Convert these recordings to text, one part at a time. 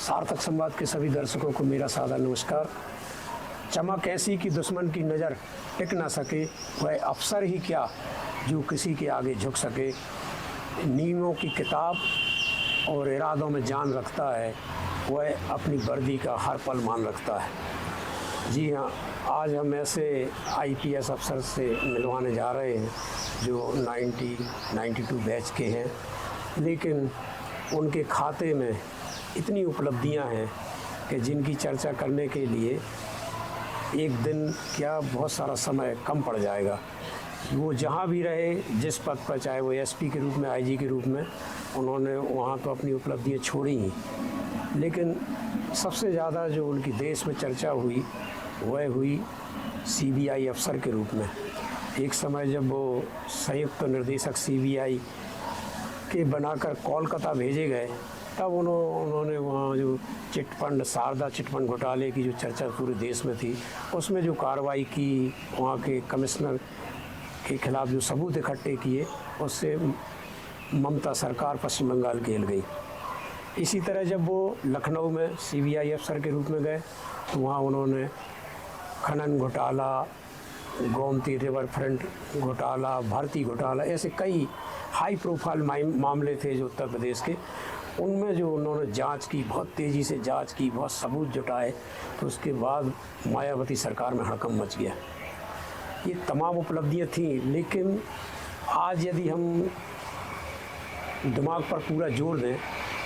सार्थक संवाद के सभी दर्शकों को मेरा सादर नमस्कार। चमक ऐसी कि दुश्मन की नज़र टिक ना सके, वह अफसर ही क्या जो किसी के आगे झुक सके। नियमों की किताब और इरादों में जान रखता है, वह अपनी वर्दी का हर पल मान रखता है। जी हाँ, आज हम ऐसे IPS अफसर से मिलवाने जा रहे हैं जो 92 बैच के हैं, लेकिन उनके खाते में इतनी उपलब्धियां हैं कि जिनकी चर्चा करने के लिए एक दिन क्या बहुत सारा समय कम पड़ जाएगा। वो जहाँ भी रहे, जिस पद पर, चाहे वो SP के रूप में, IG के रूप में, उन्होंने वहाँ तो अपनी उपलब्धियाँ छोड़ी ही, लेकिन सबसे ज़्यादा जो उनकी देश में चर्चा हुई वह हुई CBI अफसर के रूप में। एक समय जब वो संयुक्त निर्देशक CBI के बनाकर कोलकाता भेजे गए, तब उन्होंने वहाँ जो चिटफंड, शारदा चिटफंड घोटाले की जो चर्चा पूरे देश में थी, उसमें जो कार्रवाई की, वहाँ के कमिश्नर के खिलाफ जो सबूत इकट्ठे किए, उससे ममता सरकार पश्चिम बंगाल गेल गई। इसी तरह जब वो लखनऊ में CBI अफसर के रूप में गए तो वहाँ उन्होंने खनन घोटाला, गोमती रिवर फ्रंट घोटाला, भारती घोटाला, ऐसे कई हाई प्रोफाइल मामले थे जो उत्तर प्रदेश के, उनमें जो उन्होंने जांच की, बहुत तेज़ी से जांच की, बहुत सबूत जुटाए, तो उसके बाद मायावती सरकार में हड़कंप मच गया। ये तमाम उपलब्धियां थीं, लेकिन आज यदि हम दिमाग पर पूरा जोर दें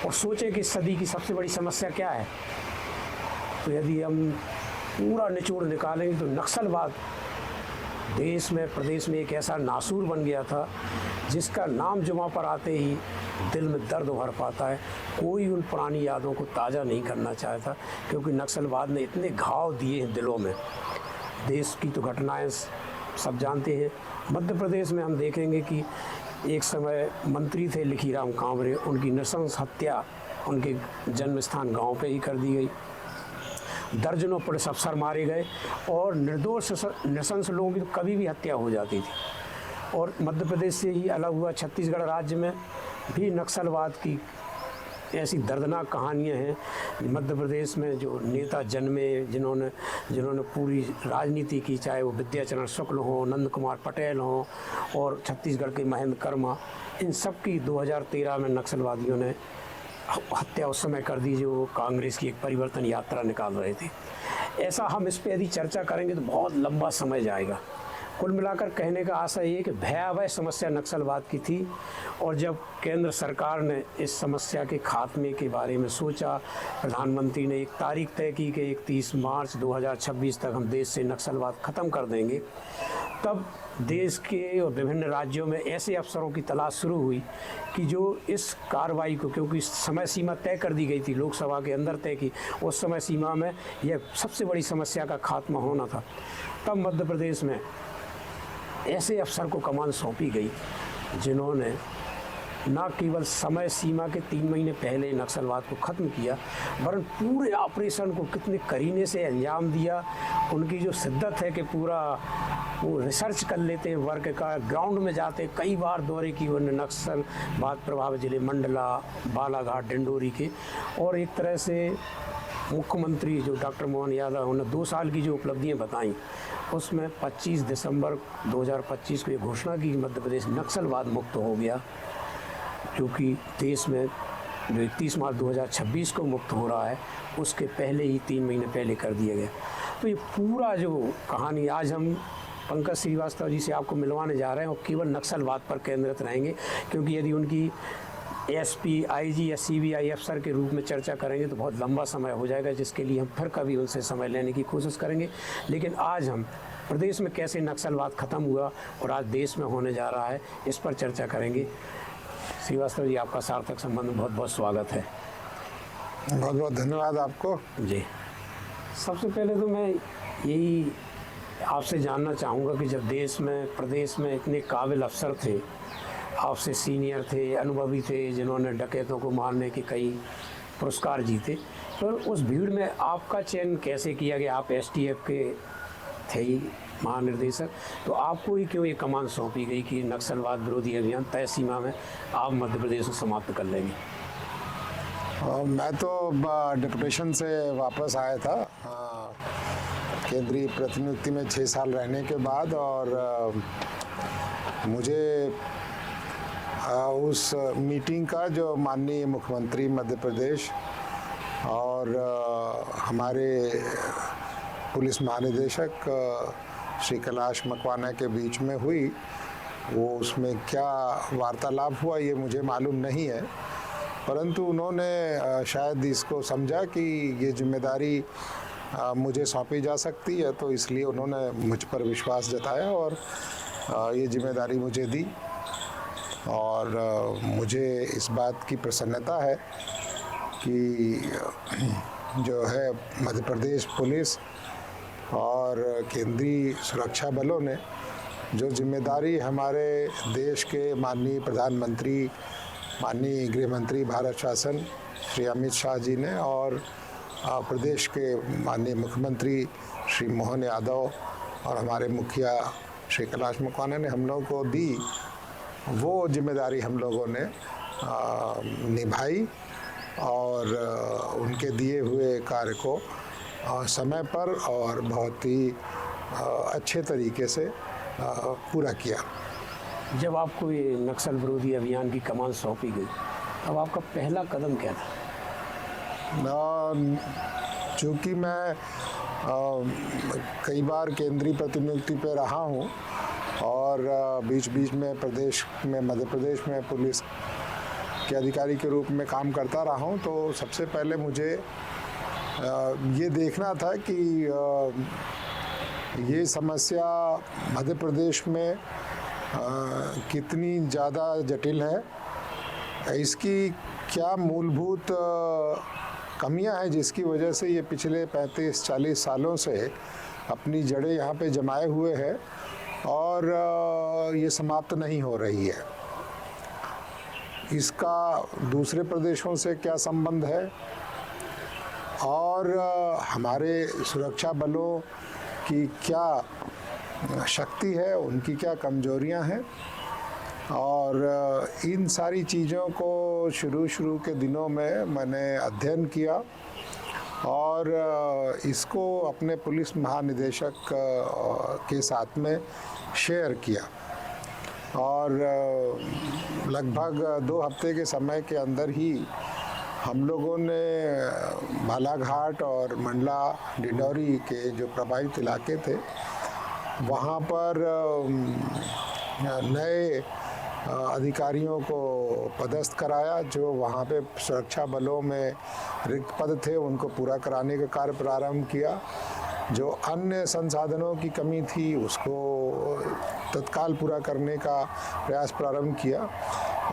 और सोचें कि सदी की सबसे बड़ी समस्या क्या है, तो यदि हम पूरा निचोड़ निकालेंगे तो नक्सलवाद देश में, प्रदेश में एक ऐसा नासूर बन गया था जिसका नाम जुबां पर आते ही दिल में दर्द उभर पाता है। कोई उन पुरानी यादों को ताज़ा नहीं करना चाहता, क्योंकि नक्सलवाद ने इतने घाव दिए हैं दिलों में। देश की तो घटनाएं सब जानते हैं। मध्य प्रदेश में हम देखेंगे कि एक समय मंत्री थे लिखीराम कांवरे, उनकी नृशंस हत्या उनके जन्म स्थान गाँव पे ही कर दी गई। दर्जनों पुलिस अफसर मारे गए और निर्दोष नृशंस लोगों की तो कभी भी हत्या हो जाती थी। और मध्य प्रदेश से ही अलग हुआ छत्तीसगढ़ राज्य में भी नक्सलवाद की ऐसी दर्दनाक कहानियां हैं। मध्य प्रदेश में जो नेता जन्मे, जिन्होंने पूरी राजनीति की, चाहे वो विद्याचरण शुक्ल हो, नंद कुमार पटेल हो और छत्तीसगढ़ के महेंद्र कर्मा, इन सब की 2013 में नक्सलवादियों ने हत्या उस समय कर दी जो कांग्रेस की एक परिवर्तन यात्रा निकाल रहे थे। ऐसा हम इस पर यदि चर्चा करेंगे तो बहुत लंबा समय जाएगा। कुल मिलाकर कहने का आशा ये कि भयावह समस्या नक्सलवाद की थी, और जब केंद्र सरकार ने इस समस्या के खात्मे के बारे में सोचा, प्रधानमंत्री ने एक तारीख तय की कि 31 मार्च 2026 तक हम देश से नक्सलवाद ख़त्म कर देंगे, तब देश के और विभिन्न राज्यों में ऐसे अफसरों की तलाश शुरू हुई कि जो इस कार्रवाई को, क्योंकि समय सीमा तय कर दी गई थी, लोकसभा के अंदर तय की, उस समय सीमा में यह सबसे बड़ी समस्या का खात्मा होना था। तब मध्य प्रदेश में ऐसे अफसर को कमान सौंपी गई जिन्होंने न केवल समय सीमा के 3 महीने पहले नक्सलवाद को ख़त्म किया, वरन पूरे ऑपरेशन को कितने करीने से अंजाम दिया। उनकी जो शिद्दत है कि पूरा वो रिसर्च कर लेते हैं वर्क का, ग्राउंड में जाते, कई बार दौरे की उन्होंने नक्सलवाद प्रभावित जिले मंडला, बालाघाट, डिंडोरी के, और एक तरह से मुख्यमंत्री जो डॉक्टर मोहन यादव, उन्होंने 2 साल की जो उपलब्धियां बताई, उसमें 25 दिसंबर 2025 को ये घोषणा की कि मध्य प्रदेश नक्सलवाद मुक्त हो गया, क्योंकि देश में जो 31 मार्च 2026 को मुक्त हो रहा है, उसके पहले ही 3 महीने पहले कर दिया गया। तो ये पूरा जो कहानी आज हम पंकज श्रीवास्तव जी से आपको मिलवाने जा रहे हैं, और केवल नक्सलवाद पर केंद्रित रहेंगे, क्योंकि यदि उनकी SP, IG या CBI अफसर के रूप में चर्चा करेंगे तो बहुत लंबा समय हो जाएगा, जिसके लिए हम फिर कभी उनसे समय लेने की कोशिश करेंगे। लेकिन आज हम प्रदेश में कैसे नक्सलवाद ख़त्म हुआ और आज देश में होने जा रहा है, इस पर चर्चा करेंगे। श्रीवास्तव जी, आपका सार्थक संबंध में बहुत बहुत स्वागत है। बहुत बहुत धन्यवाद आपको जी। सबसे पहले तो मैं यही आपसे जानना चाहूँगा कि जब देश में, प्रदेश में इतने काबिल अफसर थे, आपसे सीनियर थे, अनुभवी थे, जिन्होंने डकैतों को मारने के कई पुरस्कार जीते, तो उस भीड़ में आपका चयन कैसे किया गया? आप STF के थे ही महानिर्देशक, तो आपको ही क्यों ये कमान सौंपी गई कि नक्सलवाद विरोधी अभियान तय सीमा में आप मध्य प्रदेश को समाप्त कर लेंगे? मैं तो डिप्यूटेशन से वापस आया था केंद्रीय प्रतिनियुक्ति में 6 साल रहने के बाद, और मुझे उस मीटिंग का जो माननीय मुख्यमंत्री मध्य प्रदेश और हमारे पुलिस महानिदेशक श्री कैलाश मकवाना के बीच में हुई, वो उसमें क्या वार्तालाप हुआ ये मुझे मालूम नहीं है, परंतु उन्होंने शायद इसको समझा कि ये जिम्मेदारी मुझे सौंपी जा सकती है, तो इसलिए उन्होंने मुझ पर विश्वास जताया और ये जिम्मेदारी मुझे दी। और मुझे इस बात की प्रसन्नता है कि जो है मध्य प्रदेश पुलिस और केंद्रीय सुरक्षा बलों ने जो जिम्मेदारी हमारे देश के माननीय प्रधानमंत्री, माननीय गृह मंत्री भारत शासन श्री अमित शाह जी ने और प्रदेश के माननीय मुख्यमंत्री श्री मोहन यादव और हमारे मुखिया श्री कैलाश मकवाना ने हम लोगों को दी, वो जिम्मेदारी हम लोगों ने निभाई और उनके दिए हुए कार्य को समय पर और बहुत ही अच्छे तरीके से पूरा किया। जब आपको ये नक्सल विरोधी अभियान की कमान सौंपी गई, तब आपका पहला कदम क्या था? चूँकि मैं कई बार केंद्रीय प्रतिनियुक्ति पे रहा हूँ और बीच बीच में मध्य प्रदेश में पुलिस के अधिकारी के रूप में काम करता रहा हूँ, तो सबसे पहले मुझे ये देखना था कि ये समस्या मध्य प्रदेश में कितनी ज़्यादा जटिल है, इसकी क्या मूलभूत कमियां हैं जिसकी वजह से ये पिछले 35-40 सालों से अपनी जड़ें यहाँ पे जमाए हुए है और ये समाप्त नहीं हो रही है। इसका दूसरे प्रदेशों से क्या संबंध है और हमारे सुरक्षा बलों की क्या शक्ति है, उनकी क्या कमजोरियां हैं, और इन सारी चीज़ों को शुरू के दिनों में मैंने अध्ययन किया और इसको अपने पुलिस महानिदेशक के साथ में शेयर किया और लगभग 2 हफ्ते के समय के अंदर ही हम लोगों ने बालाघाट और मंडला डिंडौरी के जो प्रभावित इलाके थे वहाँ पर नए अधिकारियों को पदस्थ कराया, जो वहाँ पे सुरक्षा बलों में रिक्त पद थे उनको पूरा कराने का कार्य प्रारंभ किया। जो अन्य संसाधनों की कमी थी उसको तत्काल पूरा करने का प्रयास प्रारंभ किया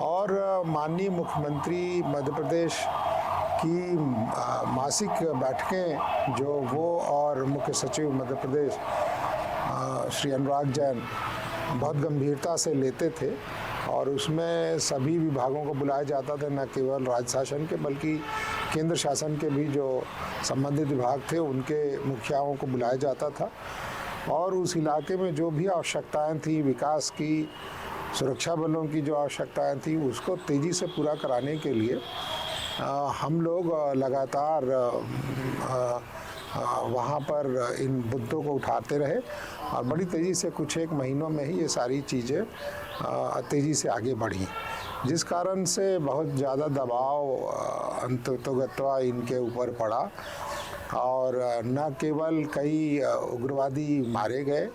और माननीय मुख्यमंत्री मध्य प्रदेश की मासिक बैठकें जो वो और मुख्य सचिव मध्य प्रदेश श्री अनुराग जैन बहुत गंभीरता से लेते थे और उसमें सभी विभागों को बुलाया जाता था, न केवल राज्य शासन के बल्कि केंद्र शासन के भी जो संबंधित विभाग थे उनके मुखियाओं को बुलाया जाता था और उस इलाके में जो भी आवश्यकताएं थी विकास की, सुरक्षा बलों की जो आवश्यकताएं थी उसको तेज़ी से पूरा कराने के लिए हम लोग लगातार वहाँ पर इन मुद्दों को उठाते रहे और बड़ी तेज़ी से कुछ एक महीनों में ही ये सारी चीज़ें तेज़ी से आगे बढ़ी, जिस कारण से बहुत ज़्यादा दबाव अंततोगत्वा इनके ऊपर पड़ा और न केवल कई उग्रवादी मारे गए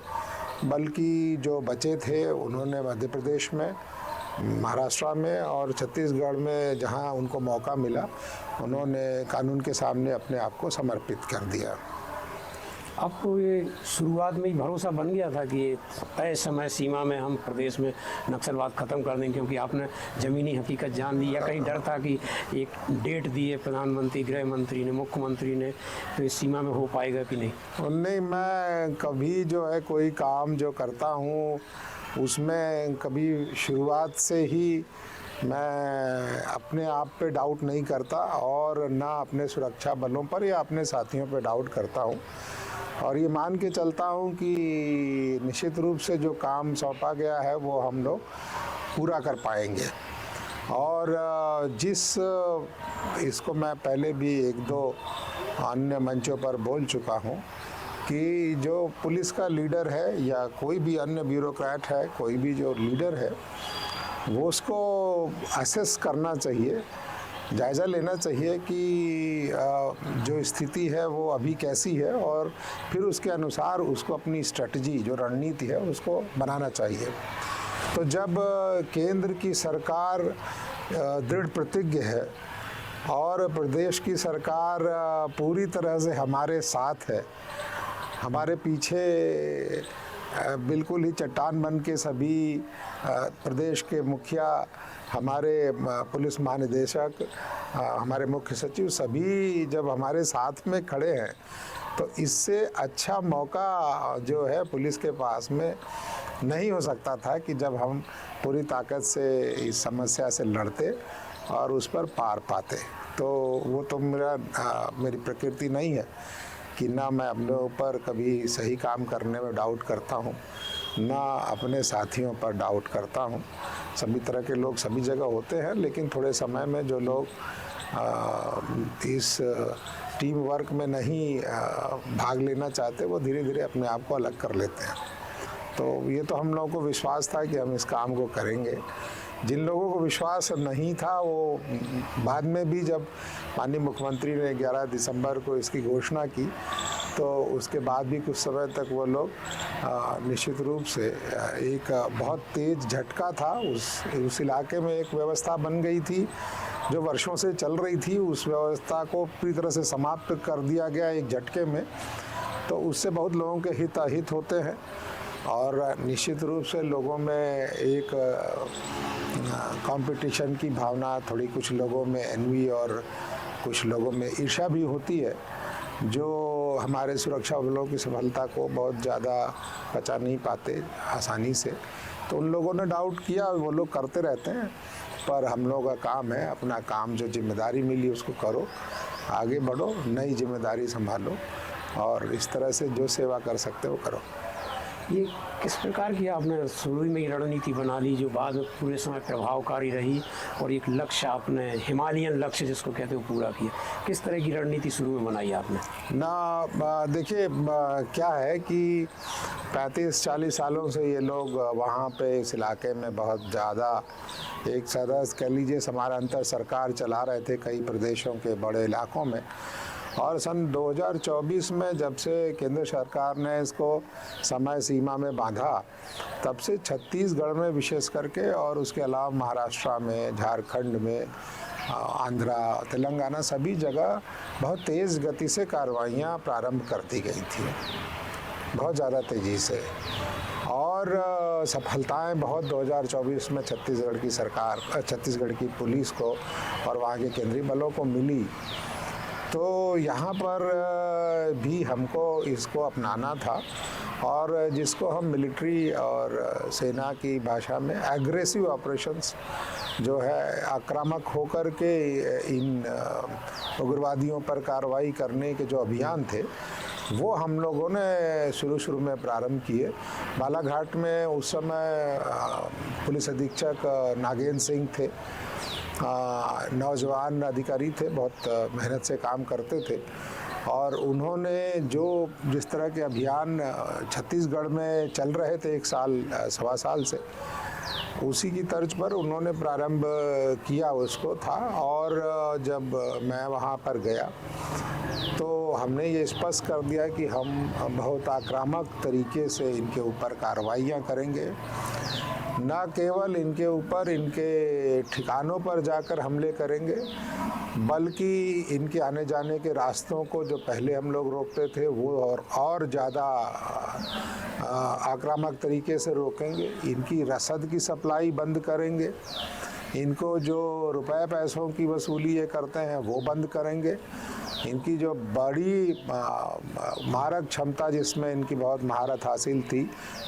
बल्कि जो बचे थे उन्होंने मध्य प्रदेश में, महाराष्ट्र में और छत्तीसगढ़ में जहां उनको मौका मिला उन्होंने कानून के सामने अपने आप को समर्पित कर दिया। आपको ये शुरुआत में ही भरोसा बन गया था कि ये तय समय सीमा में हम प्रदेश में नक्सलवाद ख़त्म कर देंगे, क्योंकि आपने ज़मीनी हकीकत जान ली, या कहीं डर था कि एक डेट दी है प्रधानमंत्री, गृह मंत्री ने, मुख्यमंत्री ने, तो इस सीमा में हो पाएगा कि नहीं? नहीं, मैं कभी जो है कोई काम जो करता हूँ उसमें कभी शुरुआत से ही मैं अपने आप पे डाउट नहीं करता और ना अपने सुरक्षा बलों पर या अपने साथियों पे डाउट करता हूँ और ये मान के चलता हूँ कि निश्चित रूप से जो काम सौंपा गया है वो हम लोग पूरा कर पाएंगे। और इसको मैं पहले भी एक दो अन्य मंचों पर बोल चुका हूँ कि जो पुलिस का लीडर है या कोई भी अन्य ब्यूरोक्रेट है, कोई भी जो लीडर है, वो उसको असेस करना चाहिए, जायज़ा लेना चाहिए कि जो स्थिति है वो अभी कैसी है, और फिर उसके अनुसार उसको अपनी स्ट्रेटजी, जो रणनीति है, उसको बनाना चाहिए। तो जब केंद्र की सरकार दृढ़ प्रतिज्ञ है और प्रदेश की सरकार पूरी तरह से हमारे साथ है, हमारे पीछे बिल्कुल ही चट्टान बन के सभी प्रदेश के मुखिया, हमारे पुलिस महानिदेशक, हमारे मुख्य सचिव, सभी जब हमारे साथ में खड़े हैं, तो इससे अच्छा मौका जो है पुलिस के पास में नहीं हो सकता था कि जब हम पूरी ताकत से इस समस्या से लड़ते और उस पर पार पाते। तो वो तो मेरी प्रकृति नहीं है कि ना मैं अपने ऊपर कभी सही काम करने में डाउट करता हूँ, ना अपने साथियों पर डाउट करता हूँ। सभी तरह के लोग सभी जगह होते हैं, लेकिन थोड़े समय में जो लोग इस टीम वर्क में नहीं भाग लेना चाहते, वो धीरे धीरे अपने आप को अलग कर लेते हैं। तो ये तो हम लोगों को विश्वास था कि हम इस काम को करेंगे। जिन लोगों को विश्वास नहीं था, वो बाद में भी जब माननीय मुख्यमंत्री ने 11 दिसंबर को इसकी घोषणा की, तो उसके बाद भी कुछ समय तक वो लोग निश्चित रूप से एक बहुत तेज झटका था। उस इलाके में एक व्यवस्था बन गई थी जो वर्षों से चल रही थी, उस व्यवस्था को पूरी तरह से समाप्त कर दिया गया एक झटके में। तो उससे बहुत लोगों के हित अहित होते हैं और निश्चित रूप से लोगों में एक कंपटीशन की भावना, थोड़ी कुछ लोगों में एनवी और कुछ लोगों में ईर्ष्या भी होती है, जो हमारे सुरक्षा बलों की सफलता को बहुत ज़्यादा पचा नहीं पाते आसानी से। तो उन लोगों ने डाउट किया, वो लोग करते रहते हैं, पर हम लोगों का काम है, अपना काम, जो जिम्मेदारी मिली उसको करो, आगे बढ़ो, नई जिम्मेदारी संभालो और इस तरह से जो सेवा कर सकते हो करो। ये किस प्रकार की आपने शुरू में ही रणनीति बना ली जो बाद में पूरे समय प्रभावकारी रही और एक लक्ष्य आपने, हिमालयन लक्ष्य जिसको कहते हो, पूरा किया? किस तरह की रणनीति शुरू में बनाई आपने? देखिए, क्या है कि 35-40 सालों से ये लोग वहाँ पे इस इलाके में बहुत ज़्यादा एक सदस्य कह लीजिए समानांतर सरकार चला रहे थे कई प्रदेशों के बड़े इलाकों में। और सन 2024 में जब से केंद्र सरकार ने इसको समय सीमा में बांधा, तब से छत्तीसगढ़ में विशेष करके और उसके अलावा महाराष्ट्र में, झारखंड में, आंध्रा, तेलंगाना, सभी जगह बहुत तेज़ गति से कार्रवाइयाँ प्रारंभ कर दी गई थी, बहुत ज़्यादा तेज़ी से। और सफलताएं बहुत 2024 में छत्तीसगढ़ की पुलिस को और वहाँ के केंद्रीय बलों को मिली। तो यहाँ पर भी हमको इसको अपनाना था और जिसको हम मिलिट्री और सेना की भाषा में एग्रेसिव ऑपरेशंस, जो है आक्रामक होकर के इन उग्रवादियों पर कार्रवाई करने के जो अभियान थे, वो हम लोगों ने शुरू में प्रारंभ किए। बालाघाट में उस समय पुलिस अधीक्षक नागेंद्र सिंह थे, नौजवान अधिकारी थे, बहुत मेहनत से काम करते थे और उन्होंने जिस तरह के अभियान छत्तीसगढ़ में चल रहे थे 1 साल सवा साल से, उसी की तर्ज पर उन्होंने प्रारंभ किया उसको था। और जब मैं वहाँ पर गया तो हमने ये स्पष्ट कर दिया कि हम बहुत आक्रामक तरीके से इनके ऊपर कार्रवाइयाँ करेंगे, न केवल इनके ऊपर इनके ठिकानों पर जाकर हमले करेंगे, बल्कि इनके आने जाने के रास्तों को जो पहले हम लोग रोकते थे वो और ज़्यादा आक्रामक तरीके से रोकेंगे। इनकी रसद की सप्लाई बंद करेंगे, इनको जो रुपए पैसों की वसूली ये करते हैं वो बंद करेंगे, इनकी जो बड़ी मारक क्षमता जिसमें इनकी बहुत महारत हासिल थी,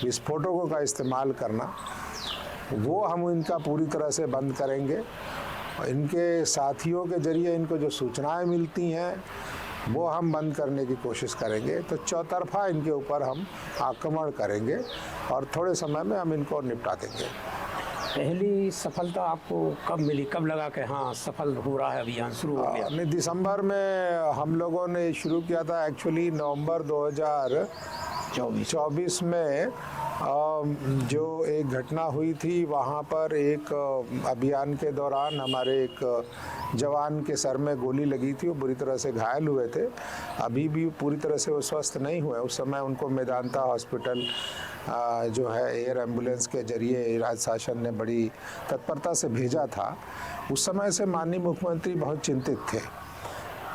विस्फोटकों का इस्तेमाल करना, वो हम इनका पूरी तरह से बंद करेंगे। इनके साथियों के जरिए इनको जो सूचनाएं मिलती हैं वो हम बंद करने की कोशिश करेंगे। तो चौतरफा इनके ऊपर हम आक्रमण करेंगे और थोड़े समय में हम इनको निपटा देंगे। पहली सफलता आपको कब मिली, कब लगा कि हाँ सफल हो रहा है, अभियान शुरू हो गया? नहीं, दिसंबर में हम लोगों ने शुरू किया था। एक्चुअली नवंबर 2024 में जो एक घटना हुई थी, वहाँ पर एक अभियान के दौरान हमारे एक जवान के सर में गोली लगी थी। वो बुरी तरह से घायल हुए थे। अभी भी पूरी तरह से वो स्वस्थ नहीं हुए। उस समय उनको मेदांता हॉस्पिटल जो है एयर एम्बुलेंस के जरिए राज्य शासन ने बड़ी तत्परता से भेजा था। उस समय से माननीय मुख्यमंत्री बहुत चिंतित थे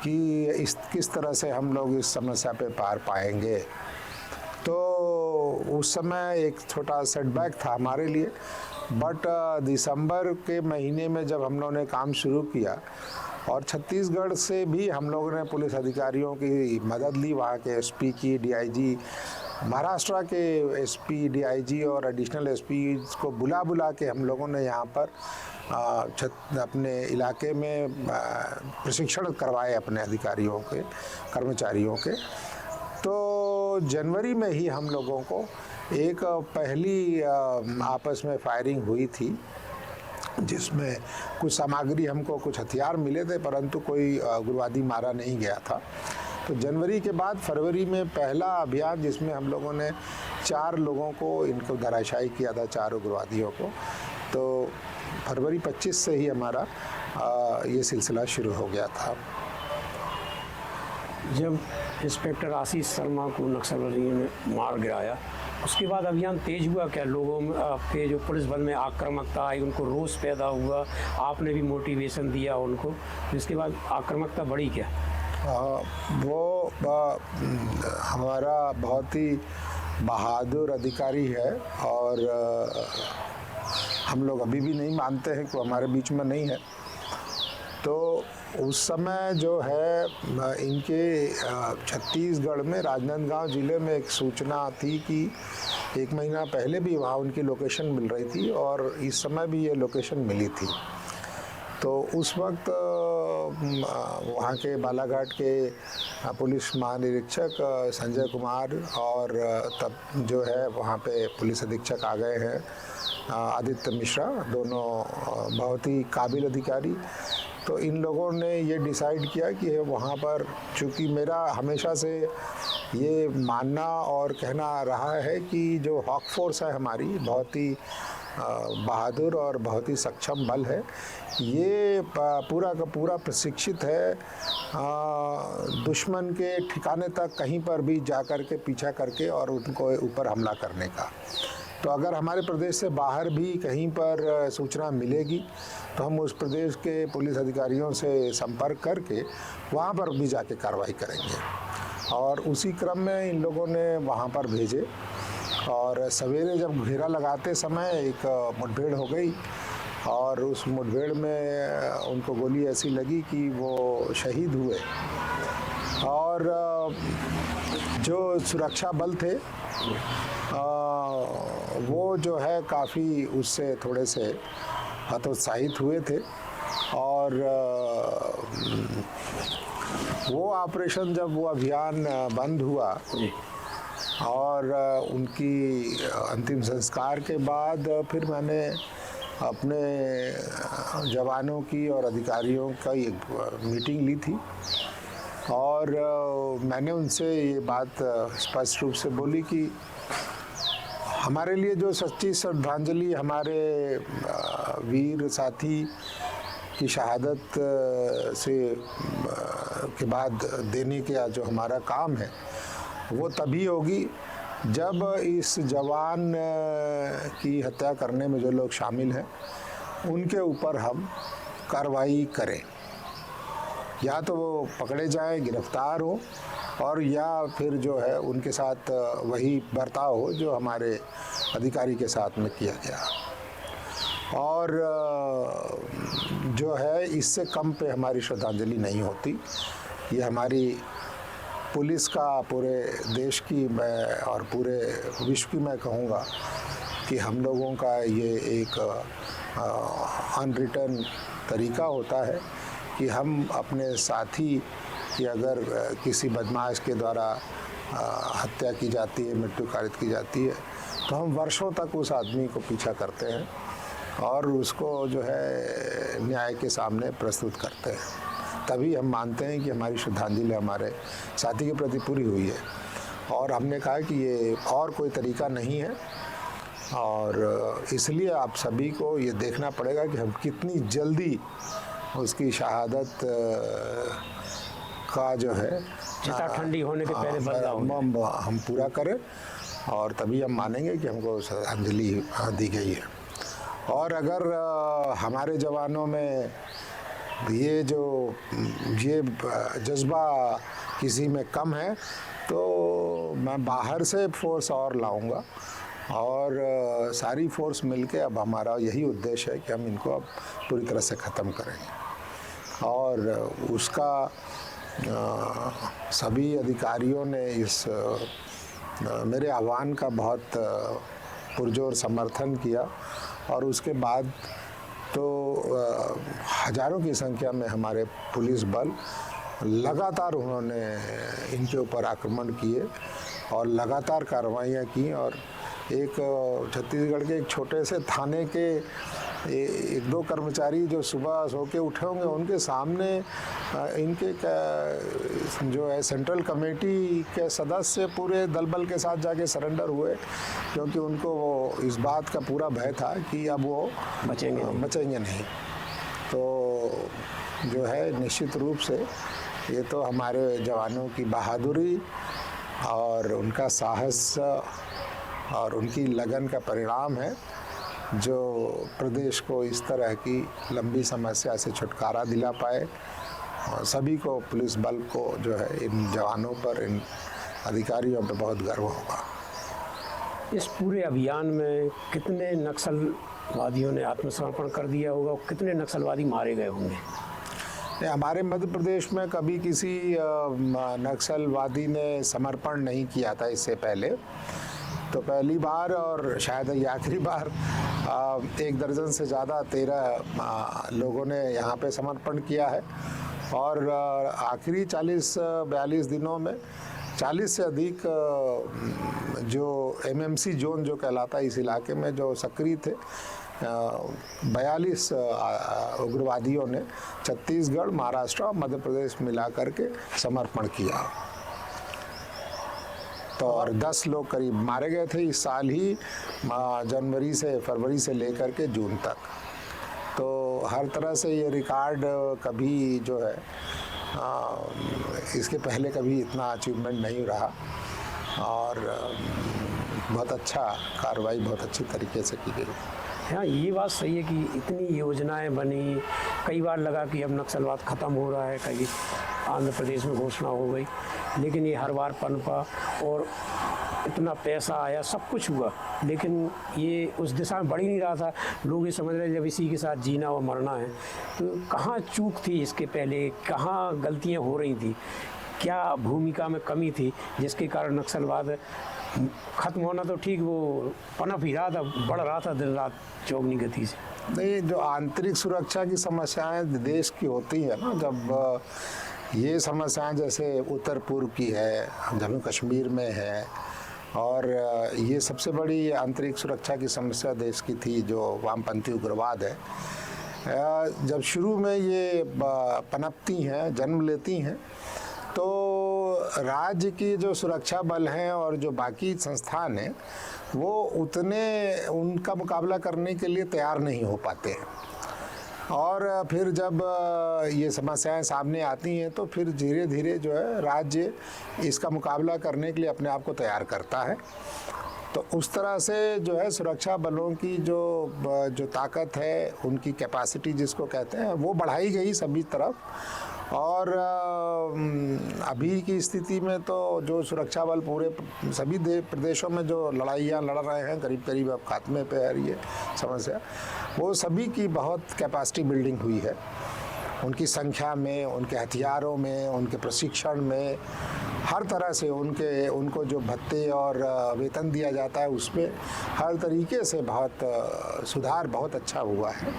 कि किस तरह से हम लोग इस समस्या पे पार पाएंगे। तो उस समय एक छोटा सेटबैक था हमारे लिए, बट दिसंबर के महीने में जब हम लोगों ने काम शुरू किया और छत्तीसगढ़ से भी हम लोगों ने पुलिस अधिकारियों की मदद ली, वहाँ के एसपी की, डीआईजी, महाराष्ट्र के एसपी, डीआईजी और एडिशनल एसपी को बुला के हम लोगों ने यहाँ पर अपने इलाके में प्रशिक्षण करवाए अपने अधिकारियों के, कर्मचारियों के। तो जनवरी में ही हम लोगों को एक पहली आपस में फायरिंग हुई थी, जिसमें कुछ सामग्री हमको, कुछ हथियार मिले थे, परंतु कोई उग्रवादी मारा नहीं गया था। तो जनवरी के बाद फरवरी में पहला अभियान, जिसमें हम लोगों ने 4 लोगों को इनको धराशायी किया था, 4 उग्रवादियों को। तो फरवरी 25 से ही हमारा ये सिलसिला शुरू हो गया था। जब इंस्पेक्टर आशीष शर्मा को नक्सलियों ने मार गिराया, उसके बाद अभियान तेज हुआ क्या? लोगों में आपके जो पुलिस बल में आक्रामकता आई, उनको रोष पैदा हुआ, आपने भी मोटिवेशन दिया उनको, इसके बाद आक्रामकता बढ़ी क्या? वो हमारा बहुत ही बहादुर अधिकारी है और हम लोग अभी भी नहीं मानते हैं कि हमारे बीच में नहीं है। तो उस समय जो है इनके छत्तीसगढ़ में राजनांदगांव ज़िले में एक सूचना थी कि 1 महीना पहले भी वहाँ उनकी लोकेशन मिल रही थी और इस समय भी ये लोकेशन मिली थी। तो उस वक्त वहाँ के बालाघाट के पुलिस महानिरीक्षक संजय कुमार और तब जो है वहाँ पे पुलिस अधीक्षक आ गए हैं आदित्य मिश्रा, दोनों बहुत ही काबिल अधिकारी। तो इन लोगों ने ये डिसाइड किया कि वहाँ पर, चूँकि मेरा हमेशा से ये मानना और कहना रहा है कि जो हॉक फोर्स है हमारी, बहुत ही बहादुर और बहुत ही सक्षम बल है। ये पूरा का पूरा प्रशिक्षित है दुश्मन के ठिकाने तक कहीं पर भी जा कर के पीछा करके और उनको ऊपर हमला करने का। तो अगर हमारे प्रदेश से बाहर भी कहीं पर सूचना मिलेगी तो हम उस प्रदेश के पुलिस अधिकारियों से संपर्क करके वहाँ पर भी जाके कार्रवाई करेंगे। और उसी क्रम में इन लोगों ने वहाँ पर भेजे और सवेरे जब घेरा लगाते समय एक मुठभेड़ हो गई और उस मुठभेड़ में उनको गोली ऐसी लगी कि वो शहीद हुए। और जो सुरक्षा बल थे वो जो है काफ़ी उससे थोड़े से हतोत्साहित हुए थे और वो ऑपरेशन, जब वो अभियान बंद हुआ और उनकी अंतिम संस्कार के बाद फिर मैंने अपने जवानों की और अधिकारियों का एक मीटिंग ली थी और मैंने उनसे ये बात स्पष्ट रूप से बोली कि हमारे लिए जो सच्ची श्रद्धांजलि हमारे वीर साथी की शहादत से के बाद देने का जो हमारा काम है वो तभी होगी जब इस जवान की हत्या करने में जो लोग शामिल हैं उनके ऊपर हम कार्रवाई करें, या तो वो पकड़े जाएं, गिरफ्तार हो, और या फिर जो है उनके साथ वही बर्ताव हो जो हमारे अधिकारी के साथ में किया गया। और जो है इससे कम पे हमारी श्रद्धांजलि नहीं होती। ये हमारी पुलिस का पूरे देश की मैं और पूरे विश्व की मैं कहूँगा कि हम लोगों का ये एक अनरिटन तरीका होता है कि हम अपने साथी की अगर किसी बदमाश के द्वारा हत्या की जाती है, मृत्यु कारित की जाती है, तो हम वर्षों तक उस आदमी को पीछा करते हैं और उसको जो है न्याय के सामने प्रस्तुत करते हैं। तभी हम मानते हैं कि हमारी श्रद्धांजलि हमारे साथी के प्रति पूरी हुई है। और हमने कहा कि ये और कोई तरीका नहीं है, और इसलिए आप सभी को ये देखना पड़ेगा कि हम कितनी जल्दी उसकी शहादत का जो है चिता ठंडी होने के पहले बदला हम पूरा करें, और तभी हम मानेंगे कि हमको श्रद्धांजलि दी गई है। और अगर हमारे जवानों में ये जज्बा किसी में कम है तो मैं बाहर से फोर्स और लाऊंगा, और सारी फोर्स मिलके अब हमारा यही उद्देश्य है कि हम इनको अब पूरी तरह से ख़त्म करेंगे। और उसका सभी अधिकारियों ने इस मेरे आह्वान का बहुत पुरजोर समर्थन किया, और उसके बाद तो हज़ारों की संख्या में हमारे पुलिस बल लगातार उन्होंने इनके ऊपर आक्रमण किए और लगातार कार्रवाइयाँ की। और एक छत्तीसगढ़ के एक छोटे से थाने के एक दो कर्मचारी जो सुबह सो के उठे होंगे, उनके सामने इनके जो है सेंट्रल कमेटी के सदस्य पूरे दल बल के साथ जाके सरेंडर हुए, क्योंकि उनको वो इस बात का पूरा भय था कि अब वो बचेंगे नहीं। तो जो है निश्चित रूप से ये तो हमारे जवानों की बहादुरी और उनका साहस और उनकी लगन का परिणाम है, जो प्रदेश को इस तरह की लंबी समस्या से छुटकारा दिला पाए। और सभी को, पुलिस बल को जो है इन जवानों पर, इन अधिकारियों पर बहुत गर्व होगा। इस पूरे अभियान में कितने नक्सलवादियों ने आत्मसमर्पण कर दिया होगा, कितने नक्सलवादी मारे गए होंगे? हमारे मध्य प्रदेश में कभी किसी नक्सलवादी ने समर्पण नहीं किया था इससे पहले, तो पहली बार और शायद ये आखिरी बार 1 दर्जन से ज़्यादा 13 लोगों ने यहाँ पे समर्पण किया है। और आखिरी 40-42 दिनों में 40 से अधिक जो MMC जोन जो कहलाता है इस इलाके में जो सक्रिय थे, 42 उग्रवादियों ने छत्तीसगढ़, महाराष्ट्र और मध्य प्रदेश मिला करके समर्पण किया। तो और 10 लोग करीब मारे गए थे इस साल ही, फरवरी से लेकर के जून तक। तो हर तरह से ये रिकॉर्ड कभी जो है इसके पहले कभी इतना अचीवमेंट नहीं रहा, और बहुत अच्छा कार्रवाई बहुत अच्छी तरीके से की गई। हाँ, ये बात सही है कि इतनी योजनाएं बनी, कई बार लगा कि अब नक्सलवाद ख़त्म हो रहा है, कहीं आंध्र प्रदेश में घोषणा हो गई, लेकिन ये हर बार पनपा और इतना पैसा आया, सब कुछ हुआ, लेकिन ये उस दिशा में बढ़ ही नहीं रहा था। लोग ये समझ रहे जब इसी के साथ जीना और मरना है। तो कहाँ चूक थी इसके पहले, कहाँ गलतियाँ हो रही थी, क्या भूमिका में कमी थी जिसके कारण नक्सलवाद खत्म होना तो ठीक, वो पनप ही रहा था, बढ़ रहा था दिन रात चौगनी गति से। नहीं, जो आंतरिक सुरक्षा की समस्याएं देश की होती है ना, जब ये समस्याएं जैसे उत्तर पूर्व की है, जम्मू कश्मीर में है, और ये सबसे बड़ी आंतरिक सुरक्षा की समस्या देश की थी जो वामपंथी उग्रवाद है। जब शुरू में ये पनपती हैं, जन्म लेती हैं, तो राज्य की जो सुरक्षा बल हैं और जो बाकी संस्थान हैं वो उनका मुकाबला करने के लिए तैयार नहीं हो पाते हैं। और फिर जब ये समस्याएं सामने आती हैं तो फिर धीरे धीरे जो है राज्य इसका मुकाबला करने के लिए अपने आप को तैयार करता है। तो उस तरह से जो है सुरक्षा बलों की जो ताकत है, उनकी कैपेसिटी जिसको कहते हैं, वो बढ़ाई गई सभी तरफ। और अभी की स्थिति में तो जो सुरक्षा बल पूरे सभी प्रदेशों में जो लड़ाइयाँ लड़ रहे हैं, करीब करीब अब खात्मे पे है ये समस्या, वो सभी की बहुत कैपेसिटी बिल्डिंग हुई है, उनकी संख्या में, उनके हथियारों में, उनके प्रशिक्षण में, हर तरह से उनको जो भत्ते और वेतन दिया जाता है उसमें हर तरीके से बहुत सुधार बहुत अच्छा हुआ है।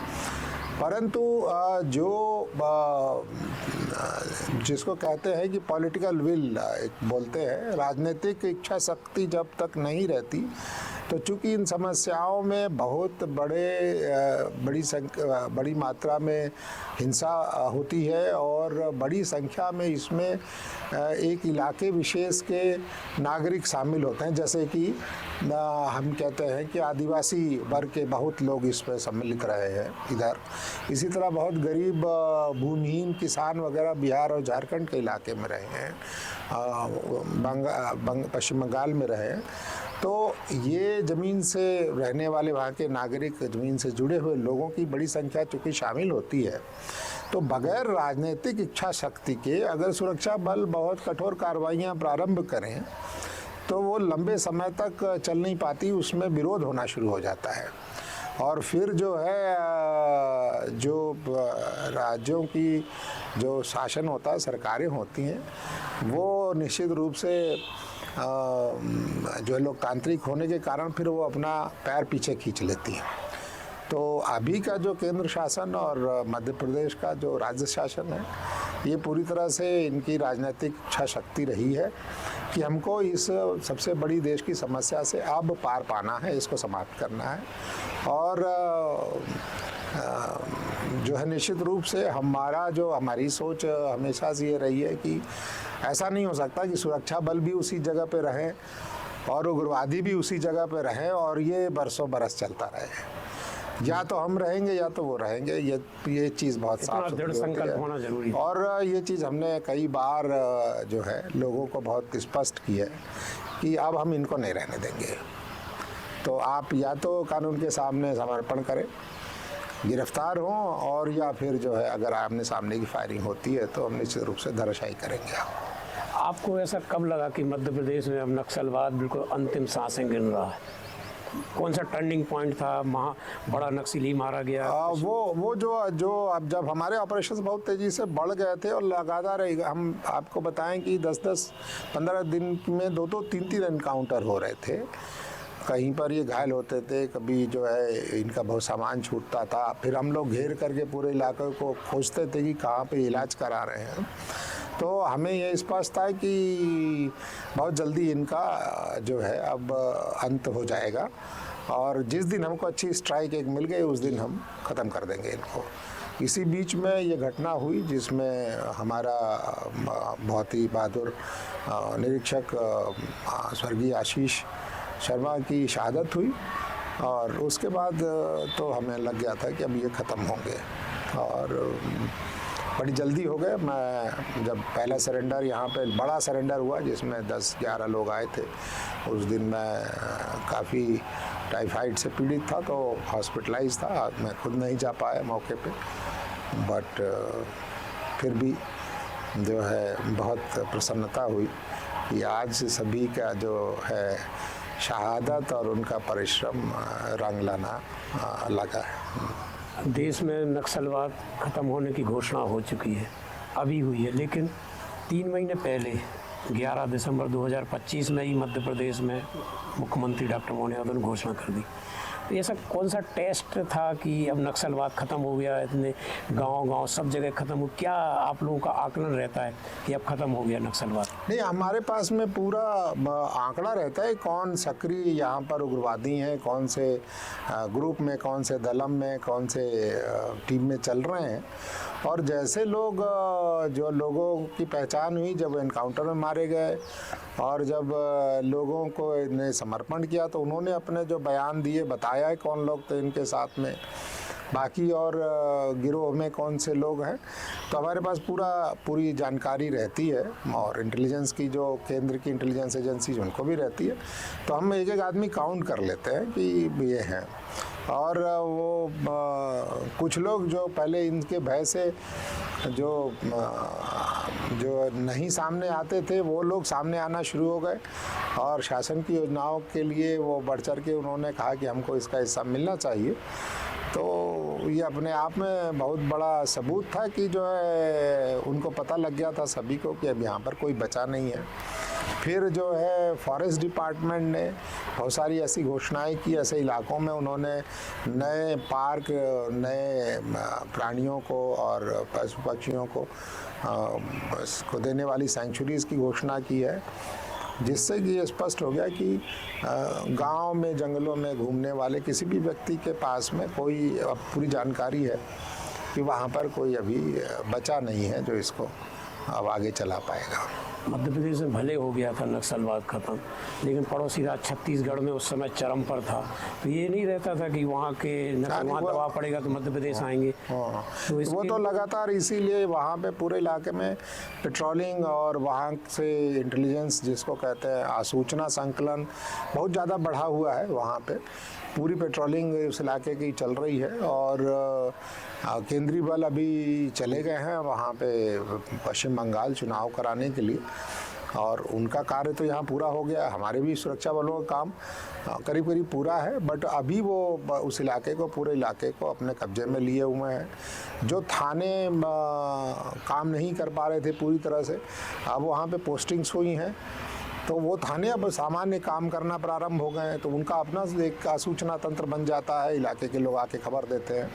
परंतु जिसको कहते हैं कि पॉलिटिकल विल बोलते हैं, राजनीतिक इच्छा शक्ति जब तक नहीं रहती तो चूंकि इन समस्याओं में बहुत बड़ी मात्रा में हिंसा होती है और बड़ी संख्या में इसमें एक इलाके विशेष के नागरिक शामिल होते हैं, जैसे कि हम कहते हैं कि आदिवासी वर्ग के बहुत लोग इसमें सम्मिलित रहे हैं इधर। इसी तरह बहुत गरीब भूमिहीन किसान वगैरह बिहार और झारखंड के इलाके में रहे हैं, पश्चिम बंगाल में रहे हैं। तो ये ज़मीन से रहने वाले वहाँ के नागरिक, ज़मीन से जुड़े हुए लोगों की बड़ी संख्या चूँकि शामिल होती है, तो बगैर राजनीतिक इच्छा शक्ति के अगर सुरक्षा बल बहुत कठोर कार्रवाइयाँ प्रारंभ करें तो वो लंबे समय तक चल नहीं पाती, उसमें विरोध होना शुरू हो जाता है। और फिर जो है जो राज्यों की जो शासन होता है, सरकारें होती हैं, वो निश्चित रूप से जो लोकतांत्रिक होने के कारण फिर वो अपना पैर पीछे खींच लेती हैं। तो अभी का जो केंद्र शासन और मध्य प्रदेश का जो राज्य शासन है, ये पूरी तरह से इनकी राजनीतिक इच्छा शक्ति रही है कि हमको इस सबसे बड़ी देश की समस्या से अब पार पाना है, इसको समाप्त करना है। और जो है निश्चित रूप से हमारी सोच हमेशा से ये रही है कि ऐसा नहीं हो सकता कि सुरक्षा बल भी उसी जगह पे रहें और उग्रवादी भी उसी जगह पे रहें और ये बरसों बरस चलता रहे। या तो हम रहेंगे या तो वो रहेंगे, ये चीज़ बहुत साफ दृढ़ संकल्प होना जरूरी है। और ये चीज़ हमने कई बार जो है लोगों को बहुत स्पष्ट की है कि अब हम इनको नहीं रहने देंगे। तो आप या तो कानून के सामने समर्पण करें, गिरफ्तार हों, और या फिर जो है अगर आमने सामने की फायरिंग होती है तो हम निश्चित रूप से धराशायी करेंगे। आपको ऐसा कब लगा कि मध्य प्रदेश में अब नक्सलवाद बिल्कुल अंतिम सांसें गिन रहा है? कौन सा टर्निंग पॉइंट था? बड़ा नक्सली मारा गया? वो जो अब जब हमारे ऑपरेशंस बहुत तेज़ी से बढ़ गए थे और लगातार हम आपको बताएं कि 10-15 दिन में 2-2, 3-3 एनकाउंटर हो रहे थे। कहीं पर ये घायल होते थे, कभी जो है इनका बहुत सामान छूटता था, फिर हम लोग घेर करके पूरे इलाके को खोजते थे कि कहाँ पे इलाज करा रहे हैं। तो हमें ये स्पष्ट था कि बहुत जल्दी इनका जो है अब अंत हो जाएगा, और जिस दिन हमको अच्छी स्ट्राइक एक मिल गई उस दिन हम ख़त्म कर देंगे इनको। इसी बीच में ये घटना हुई जिसमें हमारा बहुत ही बहादुर निरीक्षक स्वर्गीय आशीष शर्मा की शहादत हुई, और उसके बाद तो हमें लग गया था कि अब ये ख़त्म होंगे, और बड़ी जल्दी हो गए। मैं जब पहला सरेंडर यहाँ पे बड़ा सरेंडर हुआ जिसमें 10-11 लोग आए थे, उस दिन मैं काफ़ी टाइफाइड से पीड़ित था, तो हॉस्पिटलाइज था, मैं खुद नहीं जा पाया मौके पे, बट फिर भी जो है बहुत प्रसन्नता हुई कि आज सभी का जो है शहादत और उनका परिश्रम रंग लाना लगा है। देश में नक्सलवाद ख़त्म होने की घोषणा हो चुकी है, अभी हुई है, लेकिन 3 महीने पहले 11 दिसंबर 2025 में ही मध्य प्रदेश में मुख्यमंत्री डॉक्टर मोहन यादव ने घोषणा कर दी। तो ऐसा कौन सा टेस्ट था कि अब नक्सलवाद ख़त्म हो गया, इतने गांव सब जगह ख़त्म हो? क्या आप लोगों का आकलन रहता है कि अब ख़त्म हो गया नक्सलवाद? नहीं, हमारे पास में पूरा आंकड़ा रहता है कौन सक्रिय यहाँ पर उग्रवादी हैं, कौन से ग्रुप में, कौन से दलम में, कौन से टीम में चल रहे हैं। और जैसे लोग जो लोगों की पहचान हुई जब एनकाउंटर में मारे गए और जब लोगों को ने समर्पण किया तो उन्होंने अपने जो बयान दिए, बताया है कौन लोग थे इनके साथ में, बाकी और गिरोह में कौन से लोग हैं। तो हमारे पास पूरी जानकारी रहती है, और इंटेलिजेंस की जो केंद्र की इंटेलिजेंस एजेंसी उनको भी रहती है। तो हम एक एक आदमी काउंट कर लेते हैं कि ये हैं। और वो कुछ लोग जो पहले इनके भय से जो नहीं सामने आते थे, वो लोग सामने आना शुरू हो गए, और शासन की योजनाओं के लिए वो बढ़ चढ़ के उन्होंने कहा कि हमको इसका हिस्सा मिलना चाहिए। तो ये अपने आप में बहुत बड़ा सबूत था कि जो है उनको पता लग गया था सभी को कि अब यहाँ पर कोई बचा नहीं है। फिर जो है फॉरेस्ट डिपार्टमेंट ने बहुत सारी ऐसी घोषणाएं की, ऐसे इलाकों में उन्होंने नए पार्क, नए प्राणियों को और पशु पक्षियों को देने वाली सेंचुरीज़ की घोषणा की है। जिससे कि ये स्पष्ट हो गया कि गांव में जंगलों में घूमने वाले किसी भी व्यक्ति के पास में कोई अब पूरी जानकारी है कि वहाँ पर कोई अभी बचा नहीं है जो इसको अब आगे चला पाएगा। मध्य प्रदेश में भले हो गया था नक्सलवाद खत्म, लेकिन पड़ोसी राज्य छत्तीसगढ़ में उस समय चरम पर था, तो ये नहीं रहता था कि वहाँ के वहाँ दबाव पड़ेगा तो मध्य प्रदेश आएंगे। तो वो तो लगातार इसीलिए वहाँ पे पूरे इलाके में पेट्रोलिंग और वहाँ से इंटेलिजेंस जिसको कहते हैं सूचना संकलन बहुत ज़्यादा बढ़ा हुआ है। वहाँ पे पूरी पेट्रोलिंग उस इलाके की चल रही है और केंद्रीय बल अभी चले गए हैं वहाँ पे पश्चिम बंगाल चुनाव कराने के लिए, और उनका कार्य तो यहाँ पूरा हो गया। हमारे भी सुरक्षा बलों का काम करीब करीब पूरा है, बट अभी वो उस इलाके को पूरे इलाके को अपने कब्जे में लिए हुए हैं। जो थाने काम नहीं कर पा रहे थे पूरी तरह से, अब वहाँ पे पोस्टिंग्स हुई हैं, तो वो थाने अब सामान्य काम करना प्रारंभ हो गए हैं, तो उनका अपना एक सूचना तंत्र बन जाता है, इलाके के लोग आके खबर देते हैं।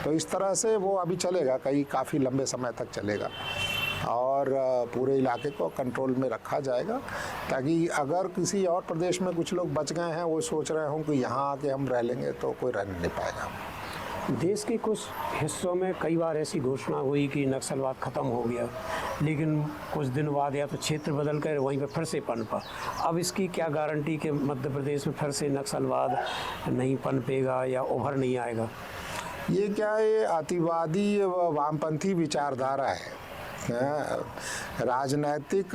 तो इस तरह से वो अभी चलेगा, काफ़ी लंबे समय तक चलेगा और पूरे इलाके को कंट्रोल में रखा जाएगा, ताकि अगर किसी और प्रदेश में कुछ लोग बच गए हैं, वो सोच रहे हों कि यहाँ आके हम रह लेंगे, तो कोई रह नहीं पाएगा। देश के कुछ हिस्सों में कई बार ऐसी घोषणा हुई कि नक्सलवाद खत्म हो गया, लेकिन कुछ दिन बाद या तो क्षेत्र बदल कर वहीं पर फिर से पनपा। अब इसकी क्या गारंटी कि मध्य प्रदेश में फिर से नक्सलवाद नहीं पनपेगा या उभर नहीं आएगा? ये क्या है, अतिवादी वामपंथी विचारधारा है। राजनैतिक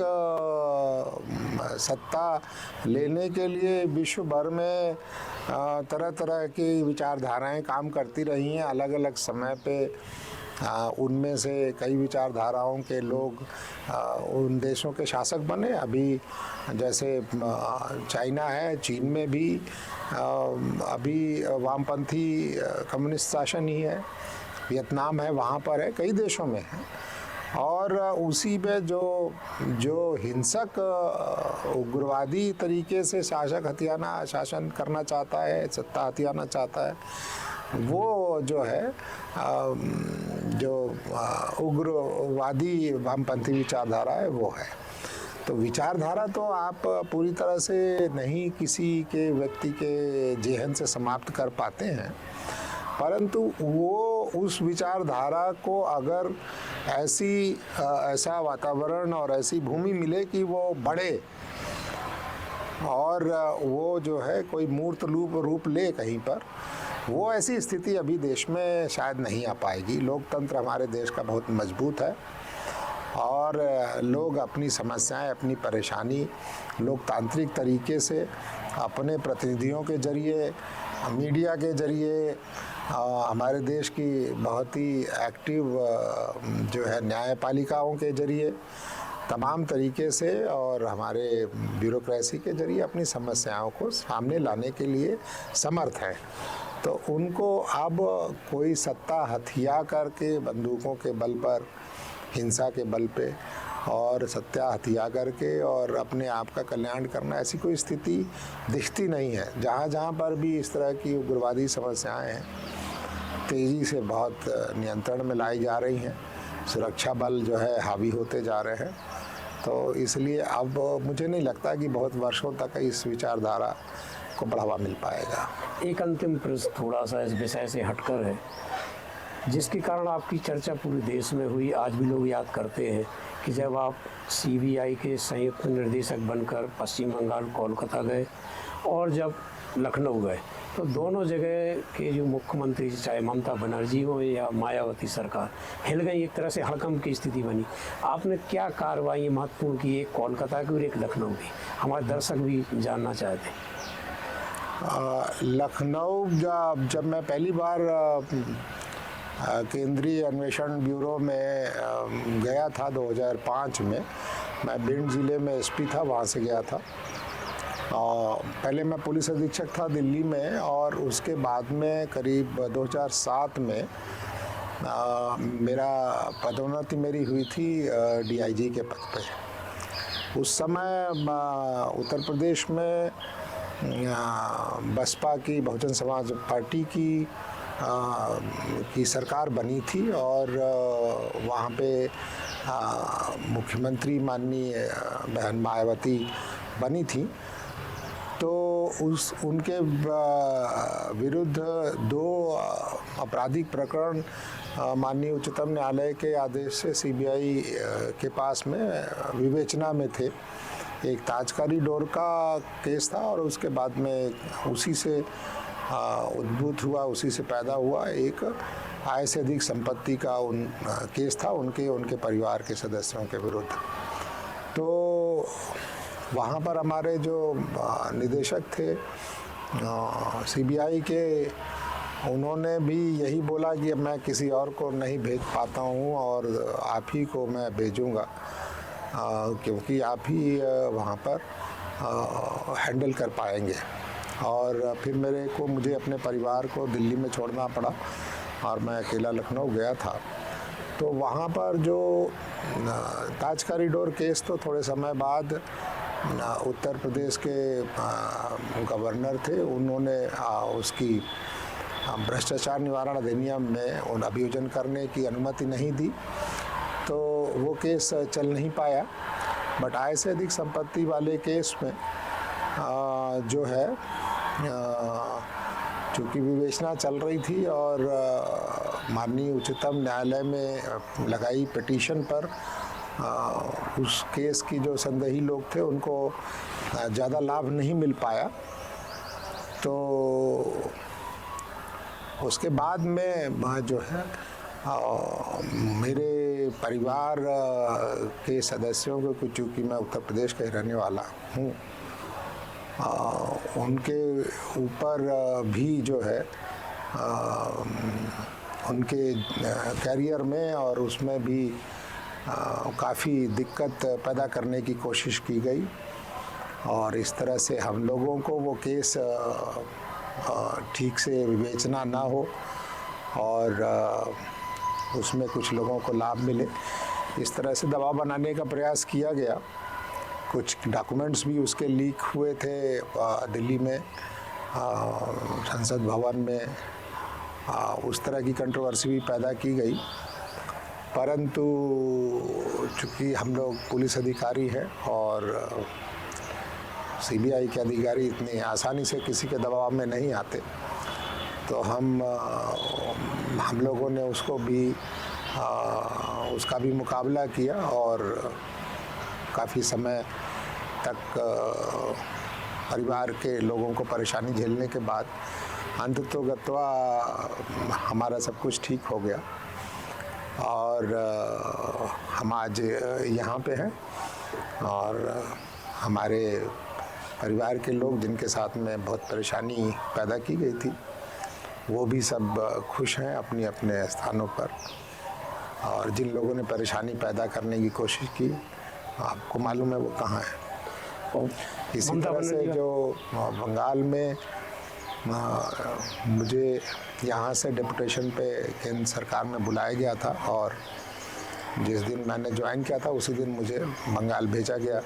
सत्ता लेने के लिए विश्व भर में तरह तरह की विचारधाराएं काम करती रही हैं अलग अलग समय पे। उनमें से कई विचारधाराओं के लोग उन देशों के शासक बने। अभी जैसे चाइना है, चीन में भी अभी वामपंथी कम्युनिस्ट शासन ही है। वियतनाम है, वहाँ पर है, कई देशों में है। और उसी पे जो हिंसक उग्रवादी तरीके से शासन करना चाहता है, सत्ता हथियाना चाहता है, वो जो है जो उग्रवादी वामपंथी विचारधारा है वो है। तो विचारधारा तो आप पूरी तरह से नहीं किसी के व्यक्ति के जेहन से समाप्त कर पाते हैं, परंतु वो उस विचारधारा को अगर ऐसा वातावरण और ऐसी भूमि मिले कि वो बढ़े और वो जो है कोई मूर्त रूप ले कहीं पर, वो ऐसी स्थिति अभी देश में शायद नहीं आ पाएगी। लोकतंत्र हमारे देश का बहुत मजबूत है और लोग अपनी समस्याएं, अपनी परेशानी लोकतांत्रिक तरीके से अपने प्रतिनिधियों के जरिए, मीडिया के जरिए, हमारे देश की बहुत ही एक्टिव जो है न्यायपालिकाओं के जरिए, तमाम तरीके से और हमारे ब्यूरोक्रेसी के जरिए अपनी समस्याओं को सामने लाने के लिए समर्थ हैं। तो उनको अब कोई सत्ता हथिया करके, बंदूकों के बल पर, हिंसा के बल पे और सत्ता हथिया करके और अपने आप का कल्याण करना, ऐसी कोई स्थिति दिखती नहीं है। जहाँ जहाँ पर भी इस तरह की उग्रवादी समस्याएं हैं, तेज़ी से बहुत नियंत्रण में लाई जा रही हैं। सुरक्षा बल जो है हावी होते जा रहे हैं। तो इसलिए अब मुझे नहीं लगता कि बहुत वर्षों तक इस विचारधारा को बढ़ावा मिल पाएगा। एक अंतिम प्रश्न थोड़ा सा इस विषय से हटकर है, जिसके कारण आपकी चर्चा पूरे देश में हुई। आज भी लोग याद करते हैं कि जब आप CBI के संयुक्त निर्देशक बनकर पश्चिम बंगाल, कोलकाता गए और जब लखनऊ गए, तो दोनों जगह के जो मुख्यमंत्री, चाहे ममता बनर्जी हो या मायावती सरकार, हिल गई। एक तरह से हड़कंप की स्थिति बनी। आपने क्या कार्रवाई महत्वपूर्ण की, एक कोलकाता की और एक लखनऊ की? हमारे दर्शक भी जानना चाहते हैं। लखनऊ जब मैं पहली बार केंद्रीय अन्वेषण ब्यूरो में गया था 2005 में, मैं भिंड ज़िले में SP था, वहाँ से गया था। पहले मैं पुलिस अधीक्षक था दिल्ली में, और उसके बाद में करीब 2007 में मेरा पदोन्नति मेरी हुई थी DIG के पद पे। उस समय उत्तर प्रदेश में बसपा की, बहुजन समाज पार्टी की सरकार बनी थी और वहाँ पे मुख्यमंत्री माननीय बहन मायावती बनी थी, तो उनके विरुद्ध 2 आपराधिक प्रकरण माननीय उच्चतम न्यायालय के आदेश से सीबीआई के पास में विवेचना में थे। एक ताज कॉरिडोर का केस था और उसके बाद में उसी से उद्भूत हुआ, उसी से पैदा हुआ एक आय से अधिक संपत्ति का केस था उनके परिवार के सदस्यों के विरुद्ध। तो वहाँ पर हमारे जो निदेशक थे सीबीआई के, उन्होंने भी यही बोला कि अब मैं किसी और को नहीं भेज पाता हूँ और आप ही को मैं भेजूँगा, क्योंकि आप ही वहाँ पर हैंडल कर पाएंगे। और फिर मुझे अपने परिवार को दिल्ली में छोड़ना पड़ा और मैं अकेला लखनऊ गया था। तो वहाँ पर जो ताज कॉरिडोर केस, तो थोड़े समय बाद उत्तर प्रदेश के गवर्नर थे, उन्होंने उसकी भ्रष्टाचार निवारण अधिनियम में अभियोजन करने की अनुमति नहीं दी, तो वो केस चल नहीं पाया। बट आय से अधिक संपत्ति वाले केस में जो है, चूँकि विवेचना चल रही थी और माननीय उच्चतम न्यायालय में लगाई पिटीशन पर उस केस की जो संदेही लोग थे उनको ज़्यादा लाभ नहीं मिल पाया। तो उसके बाद में जो है मेरे परिवार के सदस्यों को, चूँकि मैं उत्तर प्रदेश का ही रहने वाला हूँ, उनके ऊपर भी जो है उनके कैरियर में और उसमें भी काफ़ी दिक्कत पैदा करने की कोशिश की गई और इस तरह से हम लोगों को वो केस ठीक से विवेचना ना हो और उसमें कुछ लोगों को लाभ मिले, इस तरह से दबाव बनाने का प्रयास किया गया। कुछ डॉक्यूमेंट्स भी उसके लीक हुए थे दिल्ली में संसद भवन में, उस तरह की कंट्रोवर्सी भी पैदा की गई। परंतु चूँकि हम लोग पुलिस अधिकारी हैं और सीबीआई के अधिकारी इतनी आसानी से किसी के दबाव में नहीं आते, तो हम लोगों ने उसका भी मुकाबला किया और काफ़ी समय तक परिवार के लोगों को परेशानी झेलने के बाद अंततोगत्वा हमारा सब कुछ ठीक हो गया और हम आज यहाँ पे हैं और हमारे परिवार के लोग जिनके साथ में बहुत परेशानी पैदा की गई थी, वो भी सब खुश हैं अपने अपने स्थानों पर। और जिन लोगों ने परेशानी पैदा करने की कोशिश की, आपको मालूम है वो कहाँ है। इसी तरह से जो बंगाल में मुझे यहाँ से डिप्यूटेशन पे केंद्र सरकार में बुलाया गया था और जिस दिन मैंने ज्वाइन किया था उसी दिन मुझे बंगाल भेजा गया।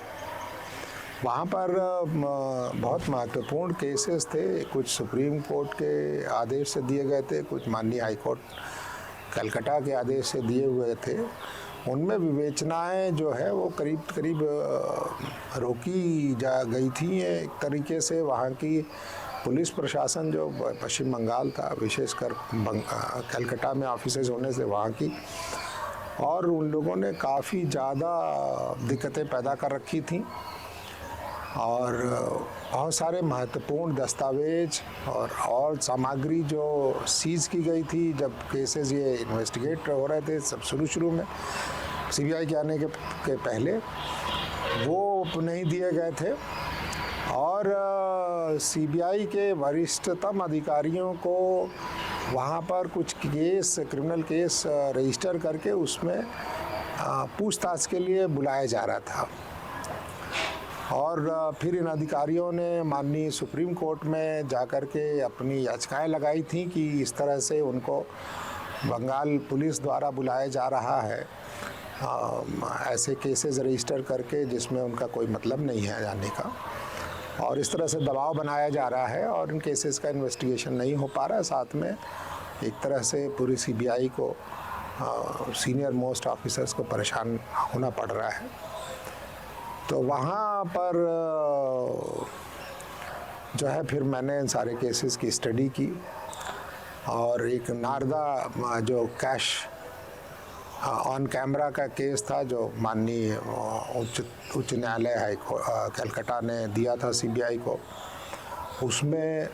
वहाँ पर बहुत महत्वपूर्ण केसेस थे, कुछ सुप्रीम कोर्ट के आदेश से दिए गए थे, कुछ माननीय हाई कोर्ट कलकत्ता के आदेश से दिए हुए थे। उनमें विवेचनाएं जो है वो करीब करीब रोकी जा गई थी। एक तरीके से वहाँ की पुलिस प्रशासन जो पश्चिम बंगाल था, विशेषकर कलकत्ता में ऑफिसेज होने से वहाँ की, और उन लोगों ने काफ़ी ज़्यादा दिक्कतें पैदा कर रखी थी और बहुत सारे महत्वपूर्ण दस्तावेज और सामग्री जो सीज़ की गई थी जब केसेस ये इन्वेस्टिगेट हो रहे थे, सब शुरू में सीबीआई के आने के पहले वो नहीं दिए गए थे और सीबीआई के वरिष्ठतम अधिकारियों को वहाँ पर कुछ क्रिमिनल केस रजिस्टर करके उसमें पूछताछ के लिए बुलाया जा रहा था। और फिर इन अधिकारियों ने माननीय सुप्रीम कोर्ट में जाकर के अपनी याचिकाएं लगाई थी कि इस तरह से उनको बंगाल पुलिस द्वारा बुलाया जा रहा है ऐसे केसेस रजिस्टर करके जिसमें उनका कोई मतलब नहीं है जाने का, और इस तरह से दबाव बनाया जा रहा है और इन केसेस का इन्वेस्टिगेशन नहीं हो पा रहा है। साथ में एक तरह से पूरी सीबीआई को सीनियर मोस्ट ऑफिसर्स को परेशान होना पड़ रहा है। तो वहाँ पर जो है फिर मैंने इन सारे केसेस की स्टडी की और एक नारदा जो कैश ऑन कैमरा का केस था जो माननीय उच्च न्यायालय कलकत्ता ने दिया था सीबीआई को, उसमें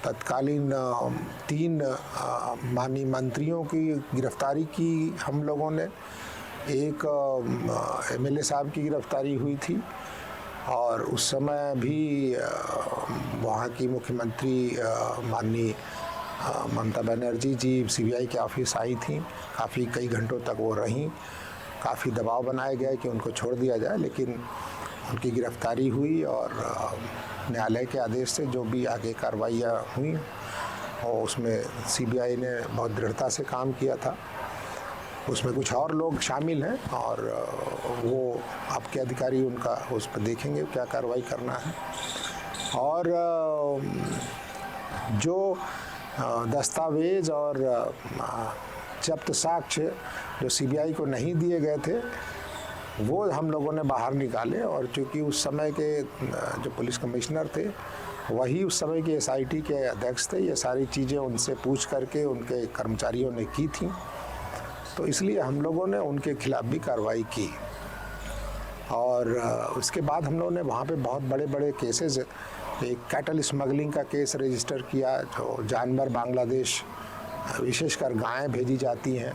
तत्कालीन 3 माननीय मंत्रियों की गिरफ्तारी की हम लोगों ने। एक एमएलए साहब की गिरफ्तारी हुई थी और उस समय भी वहाँ की मुख्यमंत्री माननीय ममता बनर्जी जी सीबीआई के ऑफिस आई थी। काफ़ी कई घंटों तक वो रहीं, काफ़ी दबाव बनाया गया कि उनको छोड़ दिया जाए, लेकिन उनकी गिरफ्तारी हुई और न्यायालय के आदेश से जो भी आगे कार्रवाइयाँ हुई और उसमें सीबीआई ने बहुत दृढ़ता से काम किया था। उसमें कुछ और लोग शामिल हैं और वो आपके अधिकारी उनका उस पर देखेंगे क्या कार्रवाई करना है। और जो दस्तावेज और जब्त साक्ष्य जो सीबीआई को नहीं दिए गए थे वो हम लोगों ने बाहर निकाले, और चूँकि उस समय के जो पुलिस कमिश्नर थे वही उस समय के एसआईटी के अध्यक्ष थे, ये सारी चीज़ें उनसे पूछ करके उनके कर्मचारियों ने की थी, तो इसलिए हम लोगों ने उनके खिलाफ भी कार्रवाई की। और उसके बाद हम लोगों ने वहाँ पे बहुत बड़े बड़े केसेस, एक कैटल स्मगलिंग का केस रजिस्टर किया, जो जानवर बांग्लादेश विशेषकर गायें भेजी जाती हैं,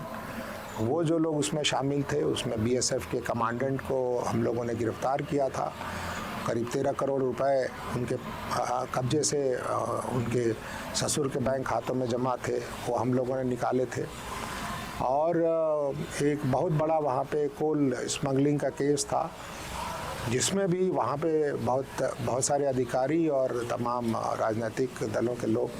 वो जो लोग उसमें शामिल थे उसमें बीएसएफ के कमांडेंट को हम लोगों ने गिरफ्तार किया था। करीब 13 करोड़ रुपए उनके कब्जे से उनके ससुर के बैंक खातों में जमा थे, वो हम लोगों ने निकाले थे। और एक बहुत बड़ा वहाँ पे कोल स्मगलिंग का केस था जिसमें भी वहाँ पे बहुत सारे अधिकारी और तमाम राजनीतिक दलों के लोग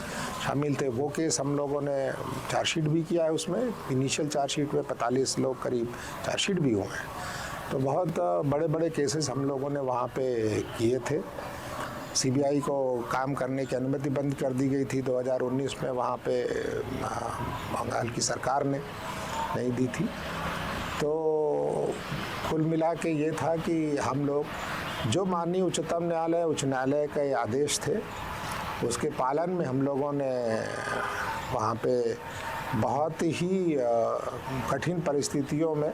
शामिल थे। वो केस हम लोगों ने चार्जशीट भी किया है, उसमें इनिशियल चार्जशीट में 45 लोग करीब चार्जशीट भी हुए हैं। तो बहुत बड़े बड़े केसेस हम लोगों ने वहाँ पे किए थे। सीबीआई को काम करने की अनुमति बंद कर दी गई थी 2019 में, वहाँ पे बंगाल की सरकार ने नहीं दी थी। तो कुल मिला के ये था कि हम लोग जो माननीय उच्चतम न्यायालय उच्च न्यायालय के आदेश थे उसके पालन में हम लोगों ने वहाँ पे बहुत ही कठिन परिस्थितियों में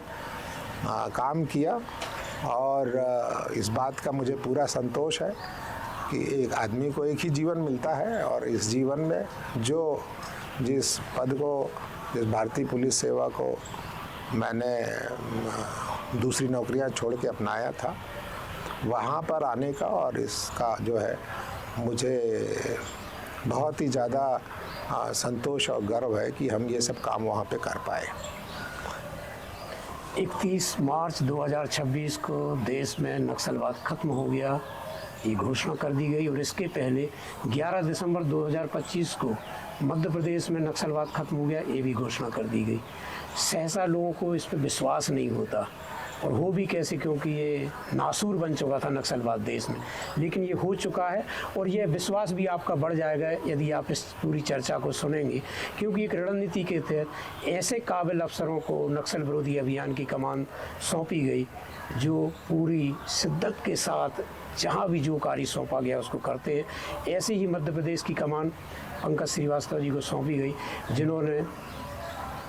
काम किया। और इस बात का मुझे पूरा संतोष है कि एक आदमी को एक ही जीवन मिलता है और इस जीवन में जिस पद को, जिस भारतीय पुलिस सेवा को मैंने दूसरी नौकरियां छोड़ के अपनाया था, वहाँ पर आने का और इसका जो है मुझे बहुत ही ज़्यादा संतोष और गर्व है कि हम ये सब काम वहाँ पे कर पाए। 31 मार्च 2026 को देश में नक्सलवाद खत्म हो गया, ये घोषणा कर दी गई। और इसके पहले 11 दिसंबर 2025 को मध्य प्रदेश में नक्सलवाद खत्म हो गया, ये भी घोषणा कर दी गई। सहसा लोगों को इस पर विश्वास नहीं होता, और हो भी कैसे, क्योंकि ये नासूर बन चुका था नक्सलवाद देश में। लेकिन ये हो चुका है और ये विश्वास भी आपका बढ़ जाएगा यदि आप इस पूरी चर्चा को सुनेंगे, क्योंकि एक रणनीति के तहत ऐसे काबिल अफसरों को नक्सल विरोधी अभियान की कमान सौंपी गई जो पूरी शिद्दत के साथ जहाँ भी जो कार्य सौंपा गया उसको करते हैं। ऐसे ही मध्य प्रदेश की कमान पंकज श्रीवास्तव जी को सौंपी गई, जिन्होंने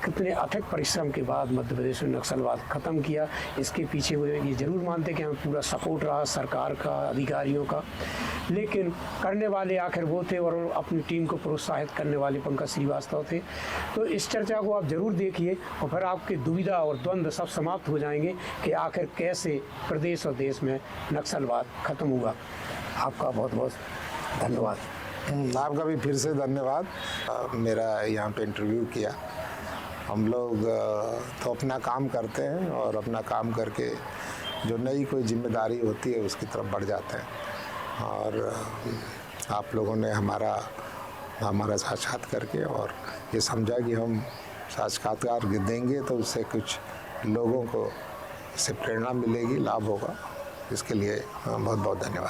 कितने अथक परिश्रम के बाद मध्य प्रदेश में नक्सलवाद ख़त्म किया। इसके पीछे वो ये ज़रूर मानते कि हमें पूरा सपोर्ट रहा सरकार का, अधिकारियों का, लेकिन करने वाले आखिर वो थे और अपनी टीम को प्रोत्साहित करने वाले पंकज श्रीवास्तव थे। तो इस चर्चा को आप ज़रूर देखिए और फिर आपकी दुविधा और द्वंद्व सब समाप्त हो जाएंगे कि आखिर कैसे प्रदेश और देश में नक्सलवाद ख़त्म हुआ। आपका बहुत बहुत धन्यवाद। आपका भी फिर से धन्यवाद, मेरा यहाँ पे इंटरव्यू किया। हम लोग तो अपना काम करते हैं और अपना काम करके जो नई कोई जिम्मेदारी होती है उसकी तरफ बढ़ जाते हैं। और आप लोगों ने हमारा साक्षात करके और ये समझा कि हम साक्षात्कार देंगे तो उससे कुछ लोगों को इससे प्रेरणा मिलेगी, लाभ होगा। इसके लिए बहुत बहुत धन्यवाद।